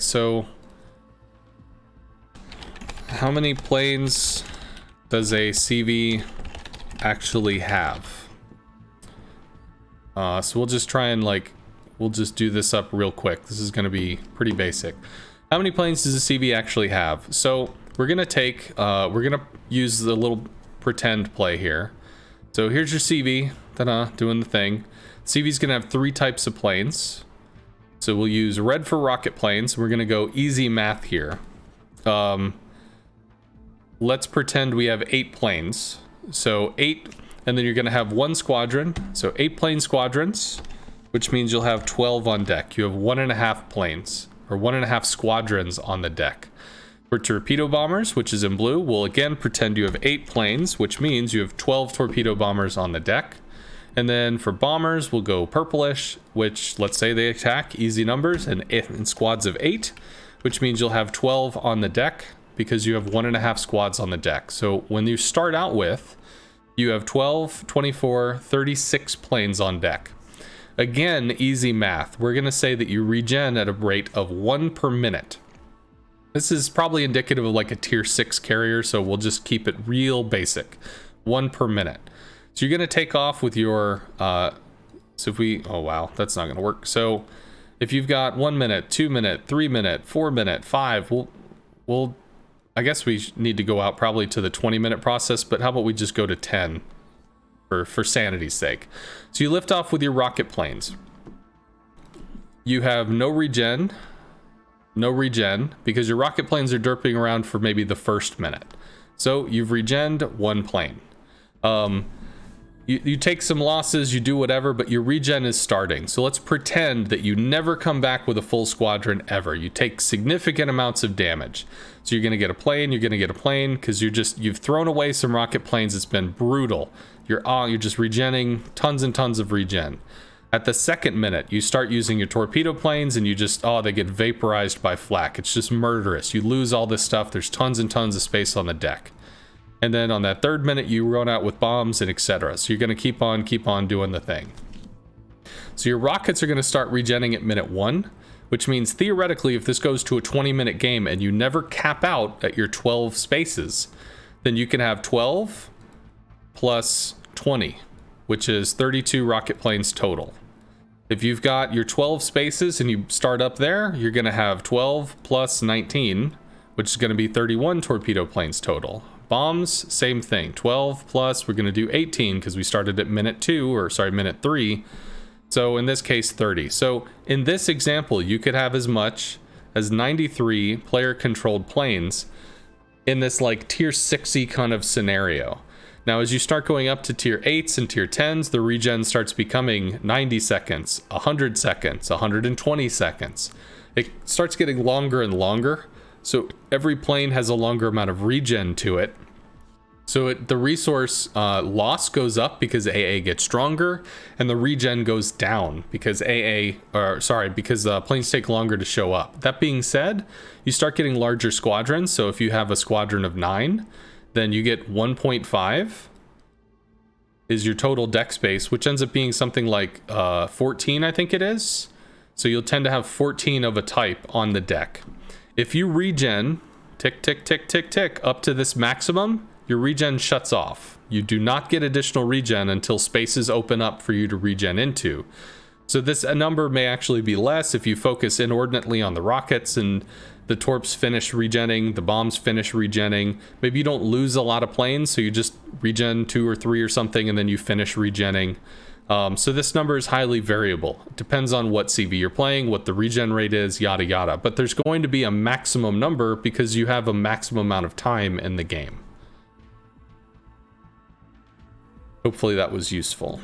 right, so how many planes does a CV actually have? So we'll just try and we'll just do this up real quick. This is going to be pretty basic. How many planes does a CV actually have? So we're going to take, we're going to use the little pretend play here. So here's your CV, doing the thing. CV's going to have 3 types of planes. So we'll use red for rocket planes. We're going to go easy math here. Let's pretend we have 8 planes. So 8, and then you're going to have 1 squadron. So 8 plane squadrons, which means you'll have 12 on deck. You have 1.5 planes, or 1.5 squadrons on the deck. For torpedo bombers, which is in blue, we'll again pretend you have 8 planes, which means you have 12 torpedo bombers on the deck. And then for bombers, we'll go purplish, which let's say they attack, easy numbers, and in squads of 8, which means you'll have 12 on the deck because you have 1.5 squads on the deck. So when you start out with, you have 12, 24, 36 planes on deck. Again, easy math. We're going to say that you regen at a rate of 1 per minute. This is probably indicative of like a tier 6 carrier, so we'll just keep it real basic. 1 per minute. So you're going to take off with your, so if we, oh wow, that's not going to work. So if you've got 1 minute, 2 minute, 3 minute, 4 minute, 5, we'll, I guess we need to go out probably to the 20-minute process, but how about we just go to 10 for sanity's sake. So you lift off with your rocket planes. You have no regen because your rocket planes are derping around for maybe the first minute. So you've regened 1 plane. You take some losses, you do whatever, but your regen is starting. So let's pretend that you never come back with a full squadron ever. You take significant amounts of damage. So you're going to get a plane, because you've thrown away some rocket planes. It's been brutal. You're just regenning tons and tons of regen. At the second minute, you start using your torpedo planes and you just, they get vaporized by flak. It's just murderous. You lose all this stuff. There's tons and tons of space on the deck. And then on that third minute, you run out with bombs and etc. So you're going to keep on doing the thing. So your rockets are going to start regenning at minute 1, which means theoretically, if this goes to a 20-minute game and you never cap out at your 12 spaces, then you can have 12 plus 20, which is 32 rocket planes total. If you've got your 12 spaces and you start up there, you're going to have 12 plus 19, which is going to be 31 torpedo planes total. Bombs, same thing. 12 plus, we're going to do 18 because we started at minute 3. So in this case, 30. So in this example, you could have as much as 93 player-controlled planes in this like tier 6-y kind of scenario. Now, as you start going up to tier 8s and tier 10s, the regen starts becoming 90 seconds, 100 seconds, 120 seconds. It starts getting longer and longer. So every plane has a longer amount of regen to it. So the resource loss goes up because AA gets stronger, and the regen goes down because because planes take longer to show up. That being said, you start getting larger squadrons. So if you have a squadron of 9, then you get 1.5 is your total deck space, which ends up being something like 14, I think it is. So you'll tend to have 14 of a type on the deck. If you regen, tick, tick, tick, tick, tick, up to this maximum, your regen shuts off. You do not get additional regen until spaces open up for you to regen into. So this number may actually be less if you focus inordinately on the rockets and the torps finish regenning, the bombs finish regenning. Maybe you don't lose a lot of planes, so you just regen 2 or 3 or something, and then you finish regenning. So this number is highly variable. It depends on what CV you're playing, what the regen rate is, yada yada. But there's going to be a maximum number because you have a maximum amount of time in the game. Hopefully that was useful.